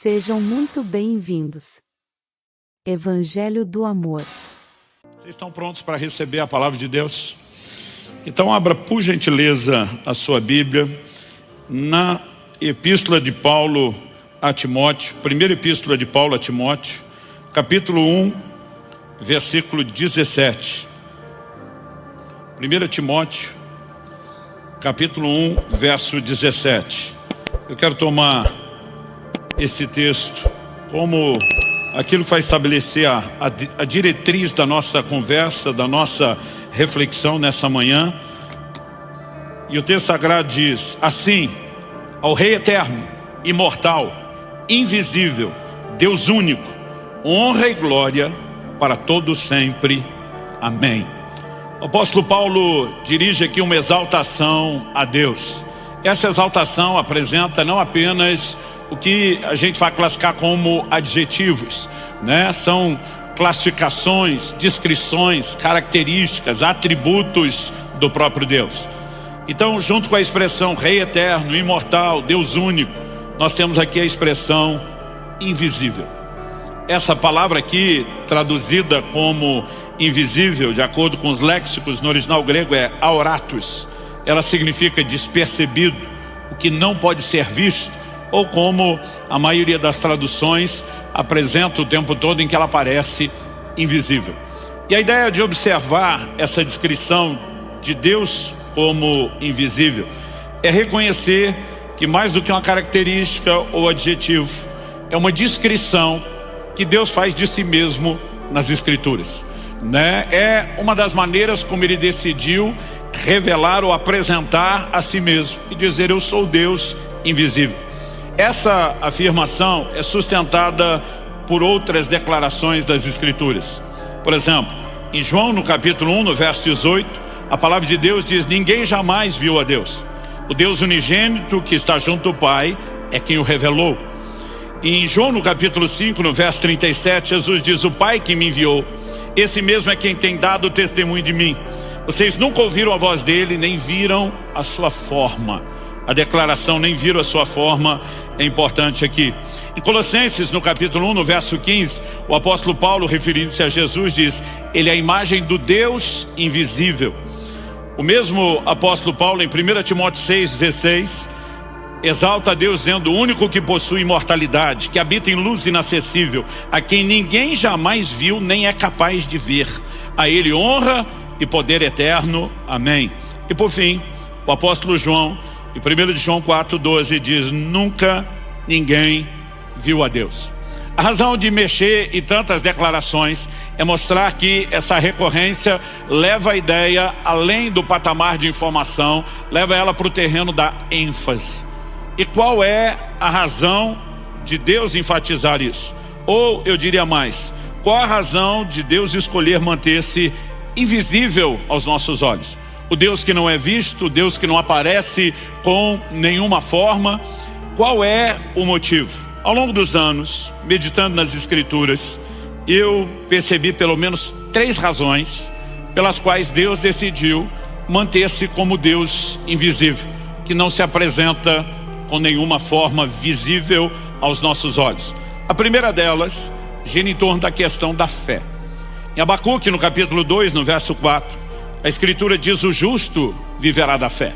Sejam muito bem-vindos. Evangelho do Amor. Vocês estão prontos para receber a palavra de Deus? Então abra por gentileza a sua Bíblia na Epístola de Paulo a Timóteo, primeira Epístola de Paulo a Timóteo, capítulo 1, versículo 17. 1 Timóteo, capítulo 1, verso 17. Eu quero tomar esse texto como aquilo que vai estabelecer a diretriz da nossa conversa, da nossa reflexão nessa manhã. E o texto sagrado diz assim: ao Rei eterno, imortal, invisível, Deus único, honra e glória para todos sempre. Amém. O apóstolo Paulo dirige aqui uma exaltação a Deus. Essa exaltação apresenta não apenas o que a gente vai classificar como adjetivos, né? São classificações, descrições, características, atributos do próprio Deus. Então, junto com a expressão Rei eterno, imortal, Deus único, nós temos aqui a expressão invisível. Essa palavra aqui, traduzida como invisível, de acordo com os léxicos no original grego, é aoratos. Ela significa despercebido, o que não pode ser visto, ou como a maioria das traduções apresenta o tempo todo em que ela aparece invisível. E a ideia de observar essa descrição de Deus como invisível é reconhecer que mais do que uma característica ou adjetivo, é uma descrição que Deus faz de si mesmo nas Escrituras, né? É uma das maneiras como ele decidiu revelar ou apresentar a si mesmo e dizer: eu sou Deus invisível. Essa afirmação é sustentada por outras declarações das Escrituras. Por exemplo, em João, no capítulo 1, no verso 18, a palavra de Deus diz: ninguém jamais viu a Deus. O Deus unigênito que está junto do Pai é quem o revelou. E em João, no capítulo 5, no verso 37, Jesus diz: o Pai que me enviou, esse mesmo é quem tem dado o testemunho de mim. Vocês nunca ouviram a voz dele, nem viram a sua forma. A declaração nem viram a sua forma é importante aqui. Em Colossenses, no capítulo 1, no verso 15, o apóstolo Paulo, referindo-se a Jesus, diz: ele é a imagem do Deus invisível. O mesmo apóstolo Paulo, em 1 Timóteo 6,16, exalta a Deus dizendo: o único que possui imortalidade, que habita em luz inacessível, a quem ninguém jamais viu nem é capaz de ver. A ele honra e poder eterno. Amém. E por fim, o apóstolo João, em 1 João 4,12, diz: nunca ninguém viu a Deus. A razão de mexer em tantas declarações é mostrar que essa recorrência leva a ideia além do patamar de informação, leva ela para o terreno da ênfase. E qual é a razão de Deus enfatizar isso? Ou eu diria mais, qual a razão de Deus escolher manter-se invisível aos nossos olhos? O Deus que não é visto, o Deus que não aparece com nenhuma forma. Qual é o motivo? Ao longo dos anos, meditando nas Escrituras, eu percebi pelo menos 3 razões pelas quais Deus decidiu manter-se como Deus invisível, que não se apresenta com nenhuma forma visível aos nossos olhos. A primeira delas gira em torno da questão da fé. Em Abacuque, no capítulo 2, no verso 4, a Escritura diz: o justo viverá da fé.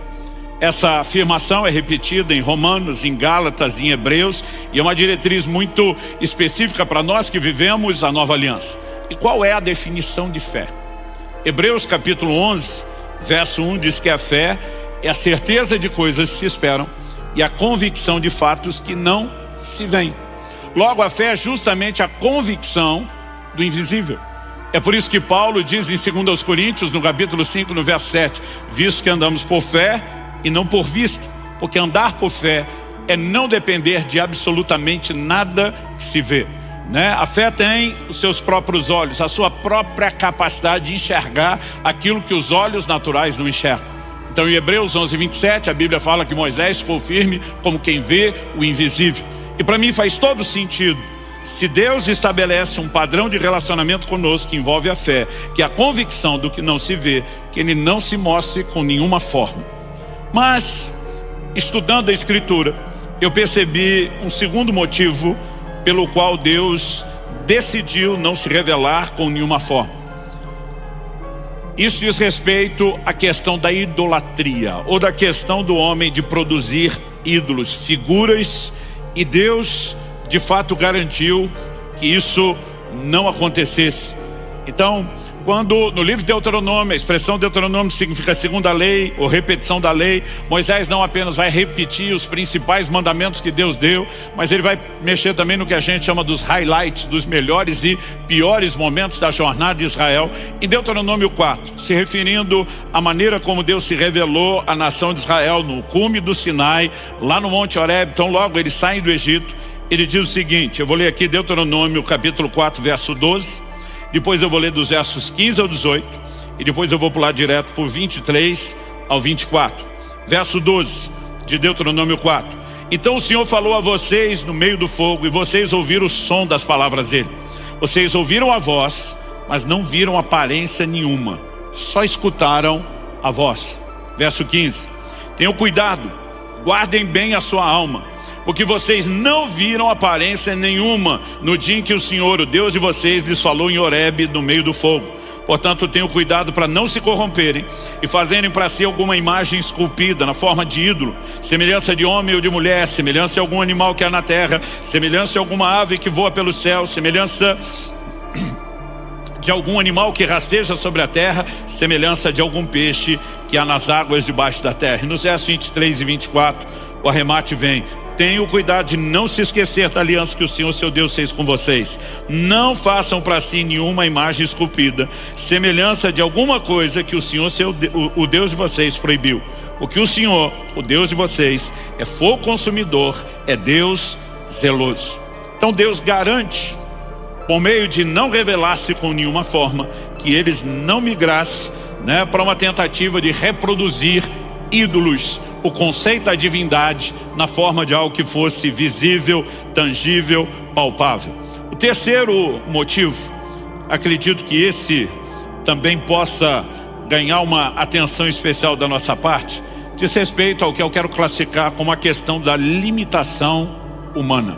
Essa afirmação é repetida em Romanos, em Gálatas, em Hebreus, e é uma diretriz muito específica para nós que vivemos a nova aliança. E qual é a definição de fé? Hebreus capítulo 11, verso 1 diz que a fé é a certeza de coisas que se esperam e a convicção de fatos que não se veem. Logo, a fé é justamente a convicção do invisível. É por isso que Paulo diz em 2 Coríntios, no capítulo 5, no verso 7, visto que andamos por fé e não por vista, porque andar por fé é não depender de absolutamente nada que se vê, né? A fé tem os seus próprios olhos, a sua própria capacidade de enxergar aquilo que os olhos naturais não enxergam. Então, em Hebreus 11:27, a Bíblia fala que Moisés ficou firme como quem vê o invisível. E para mim faz todo sentido. Se Deus estabelece um padrão de relacionamento conosco que envolve a fé, que é a convicção do que não se vê, que ele não se mostre com nenhuma forma. Mas, estudando a Escritura, eu percebi um segundo motivo pelo qual Deus decidiu não se revelar com nenhuma forma. Isso diz respeito à questão da idolatria, ou da questão do homem de produzir ídolos, figuras, e Deus de fato garantiu que isso não acontecesse. Então, quando no livro de Deuteronômio, a expressão Deuteronômio significa segunda lei, ou repetição da lei, Moisés não apenas vai repetir os principais mandamentos que Deus deu, mas ele vai mexer também no que a gente chama dos highlights, dos melhores e piores momentos da jornada de Israel. Em Deuteronômio 4, se referindo à maneira como Deus se revelou à nação de Israel no cume do Sinai, lá no Monte Horebe. Então logo eles saem do Egito, ele diz o seguinte, eu vou ler aqui Deuteronômio capítulo 4, verso 12, depois eu vou ler dos versos 15 ao 18, e depois eu vou pular direto por 23 ao 24. Verso 12 de Deuteronômio 4. Então o Senhor falou a vocês no meio do fogo, e vocês ouviram o som das palavras dele. Vocês ouviram a voz, mas não viram aparência nenhuma, só escutaram a voz. Verso 15. Tenham cuidado, guardem bem a sua alma, porque vocês não viram aparência nenhuma no dia em que o Senhor, o Deus de vocês, lhes falou em Horebe, no meio do fogo. Portanto, tenham cuidado para não se corromperem e fazerem para si alguma imagem esculpida na forma de ídolo, semelhança de homem ou de mulher, semelhança de algum animal que há na terra, semelhança de alguma ave que voa pelo céu, semelhança de algum animal que rasteja sobre a terra, semelhança de algum peixe que há nas águas debaixo da terra. E nos versos 23 e 24, o arremate vem. Tenham cuidado de não se esquecer da aliança que o Senhor, seu Deus, fez com vocês. Não façam para si nenhuma imagem esculpida, semelhança de alguma coisa que o Senhor, o Deus de vocês, proibiu. Porque o Senhor, o Deus de vocês, é fogo consumidor, é Deus zeloso. Então Deus garante, por meio de não revelar-se com nenhuma forma, que eles não migrassem, para uma tentativa de reproduzir ídolos, o conceito da divindade na forma de algo que fosse visível, tangível, palpável. O terceiro motivo, acredito que esse também possa ganhar uma atenção especial da nossa parte, diz respeito ao que eu quero classificar como a questão da limitação humana.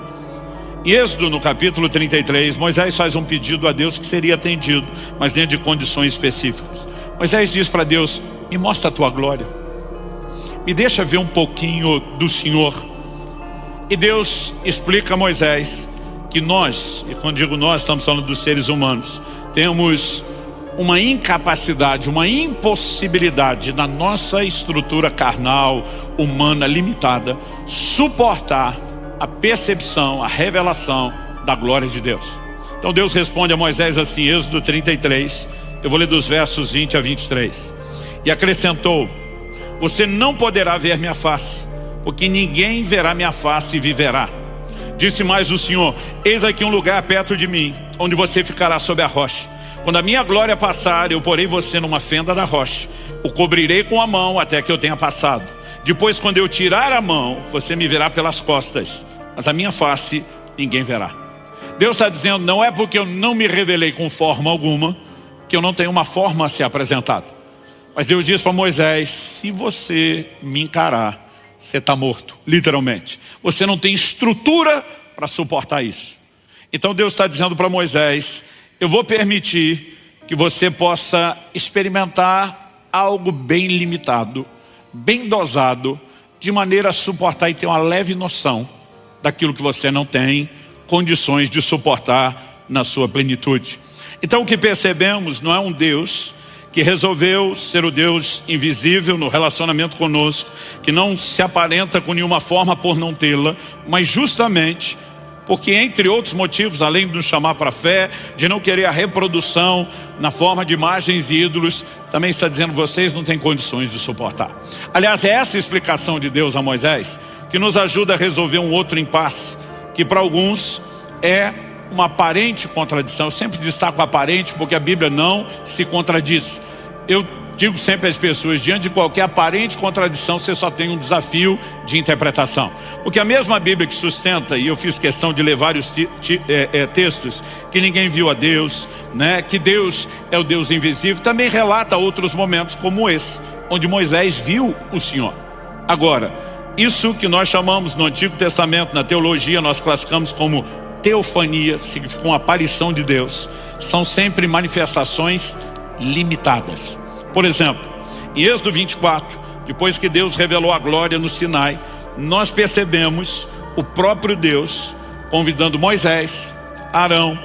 Em Êxodo, no capítulo 33, Moisés faz um pedido a Deus que seria atendido, mas dentro de condições específicas. Moisés diz para Deus, me mostra a tua glória, me deixa ver um pouquinho do Senhor. E Deus explica a Moisés que nós, e quando digo nós, estamos falando dos seres humanos, temos uma incapacidade, uma impossibilidade na nossa estrutura carnal, humana, limitada, suportar a percepção, a revelação da glória de Deus. Então Deus responde a Moisés assim, Êxodo 33, eu vou ler dos versos 20 a 23. E acrescentou, você não poderá ver minha face, porque ninguém verá minha face e viverá. Disse mais o Senhor, eis aqui um lugar perto de mim, onde você ficará sob a rocha. Quando a minha glória passar, eu porei você numa fenda da rocha, o cobrirei com a mão até que eu tenha passado. Depois, quando eu tirar a mão, você me verá pelas costas, mas a minha face ninguém verá. Deus está dizendo, não é porque eu não me revelei com forma alguma, que eu não tenho uma forma a ser apresentada. Mas Deus diz para Moisés, se você me encarar, você está morto, literalmente. Você não tem estrutura para suportar isso. Então Deus está dizendo para Moisés, eu vou permitir que você possa experimentar algo bem limitado, bem dosado, de maneira a suportar e ter uma leve noção daquilo que você não tem condições de suportar na sua plenitude. Então o que percebemos não é um Deus que resolveu ser o Deus invisível no relacionamento conosco, que não se aparenta com nenhuma forma por não tê-la, mas justamente porque, entre outros motivos, além de nos chamar para a fé, de não querer a reprodução na forma de imagens e ídolos, também está dizendo, vocês não têm condições de suportar. Aliás, é essa a explicação de Deus a Moisés, que nos ajuda a resolver um outro impasse, que para alguns é uma aparente contradição. Eu sempre destaco aparente porque a Bíblia não se contradiz. Eu digo sempre às pessoas, diante de qualquer aparente contradição, você só tem um desafio de interpretação. Porque a mesma Bíblia que sustenta, e eu fiz questão de ler vários textos, que ninguém viu a Deus, que Deus é o Deus invisível, também relata outros momentos como esse, onde Moisés viu o Senhor. Agora, Isso que nós chamamos no Antigo Testamento, na teologia, nós classificamos como teofania, significa uma aparição de Deus. São sempre manifestações limitadas. Por exemplo, em Êxodo 24, depois que Deus revelou a glória no Sinai, nós percebemos o próprio Deus convidando Moisés, Arão,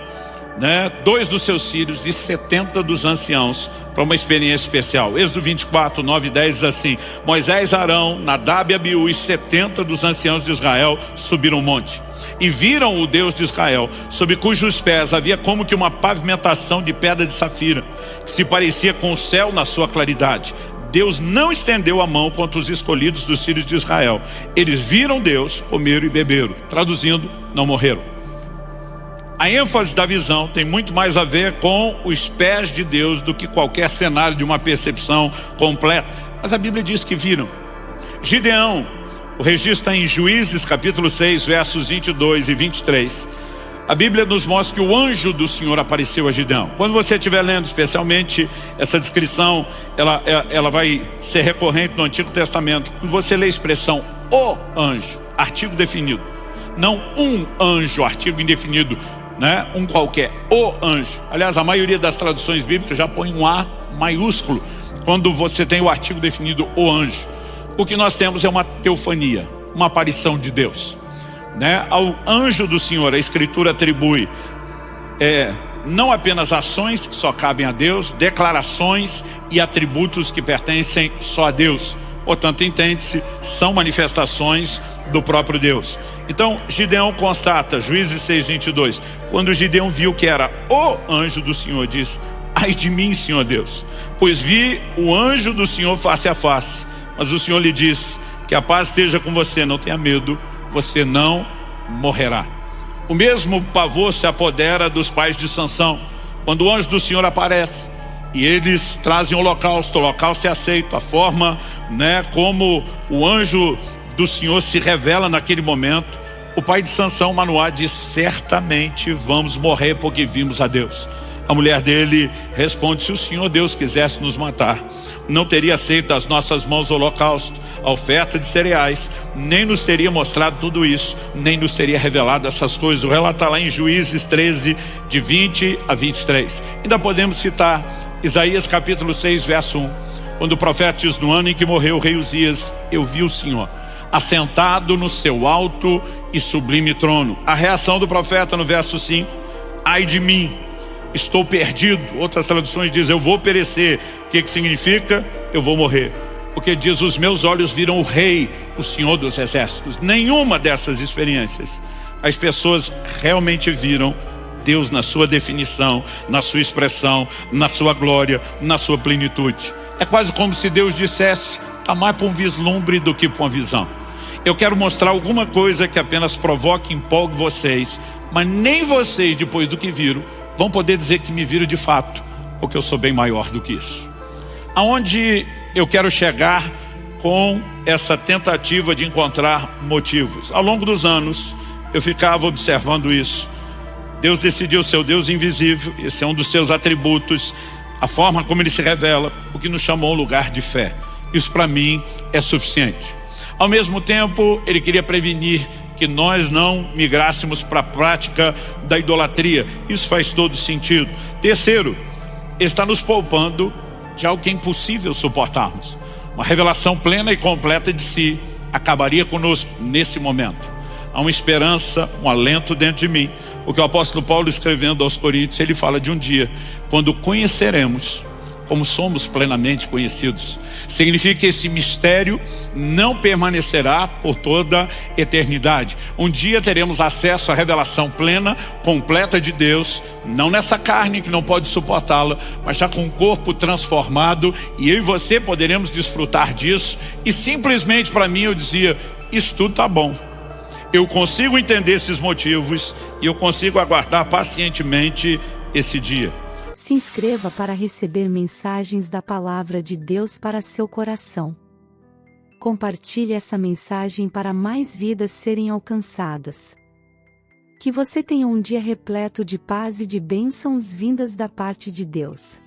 2 dos seus filhos e 70 dos anciãos para uma experiência especial. Êxodo 24, 9 e 10 diz assim: Moisés, Arão, Nadab e Abiú e 70 dos anciãos de Israel subiram o monte e viram o Deus de Israel, sob cujos pés havia como que uma pavimentação de pedra de safira, que se parecia com o céu na sua claridade. Deus não estendeu a mão contra os escolhidos dos filhos de Israel. Eles viram Deus, comeram e beberam. Traduzindo, não morreram. A ênfase da visão tem muito mais a ver com os pés de Deus do que qualquer cenário de uma percepção completa. Mas a Bíblia diz que viram. Gideão, o registro está em Juízes capítulo 6, versos 22 e 23. A Bíblia nos mostra que o anjo do Senhor apareceu a Gideão. Quando você estiver lendo, especialmente essa descrição, ela vai ser recorrente no Antigo Testamento. Quando você lê a expressão o anjo, artigo definido, não um anjo, artigo indefinido, um qualquer, o anjo. Aliás, a maioria das traduções bíblicas já põe um A maiúsculo quando você tem o artigo definido o anjo. O que nós temos é uma teofania, uma aparição de Deus. Ao anjo do Senhor, a Escritura atribui não apenas ações que só cabem a Deus, declarações e atributos que pertencem só a Deus. Portanto, entende-se, são manifestações do próprio Deus. Então, Gideão constata, Juízes 6, 22, quando Gideão viu que era o anjo do Senhor, diz: ai de mim, Senhor Deus, pois vi o anjo do Senhor face a face. Mas o Senhor lhe disse: que a paz esteja com você, não tenha medo, você não morrerá. O mesmo pavor se apodera dos pais de Sansão, quando o anjo do Senhor aparece e eles trazem o holocausto é aceito, a forma como o anjo do Senhor se revela naquele momento. O pai de Sansão, Manoá, diz: certamente vamos morrer porque vimos a Deus. A mulher dele responde: se o Senhor Deus quisesse nos matar, não teria aceito das nossas mãos o holocausto, a oferta de cereais, nem nos teria mostrado tudo isso, nem nos teria revelado essas coisas. O relato está lá em Juízes 13, de 20 a 23. Ainda podemos citar Isaías capítulo 6, verso 1, quando o profeta diz: no ano em que morreu o rei Uzias, eu vi o Senhor assentado no seu alto e sublime trono. A reação do profeta no verso 5: ai de mim, estou perdido. Outras traduções dizem: eu vou perecer. O que significa? Eu vou morrer. Porque diz: os meus olhos viram o rei, o Senhor dos exércitos. Nenhuma dessas experiências as pessoas realmente viram Deus na sua definição, na sua expressão, na sua glória, na sua plenitude. É quase como se Deus dissesse: está mais para um vislumbre do que para uma visão. Eu quero mostrar alguma coisa que apenas provoque e empolgue vocês, mas nem vocês, depois do que viram, vão poder dizer que me viram de fato, porque eu sou bem maior do que isso. Aonde eu quero chegar com essa tentativa de encontrar motivos? Ao longo dos anos, eu ficava observando isso. Deus decidiu ser o Deus invisível, esse é um dos seus atributos, a forma como ele se revela, o que nos chamou um lugar de fé. Isso para mim é suficiente. Ao mesmo tempo, ele queria prevenir que nós não migrássemos para a prática da idolatria. Isso faz todo sentido. Terceiro, ele está nos poupando de algo que é impossível suportarmos. Uma revelação plena e completa de si acabaria conosco nesse momento. Há uma esperança, um alento dentro de mim. Porque o apóstolo Paulo, escrevendo aos Coríntios, ele fala de um dia quando conheceremos como somos plenamente conhecidos. Significa que esse mistério não permanecerá por toda eternidade. Um dia teremos acesso à revelação plena, completa de Deus, não nessa carne que não pode suportá-la, mas já com o corpo transformado, e eu e você poderemos desfrutar disso. E simplesmente para mim eu dizia: isso tudo tá bom. Eu consigo entender esses motivos e eu consigo aguardar pacientemente esse dia. Se inscreva para receber mensagens da Palavra de Deus para seu coração. Compartilhe essa mensagem para mais vidas serem alcançadas. Que você tenha um dia repleto de paz e de bênçãos vindas da parte de Deus.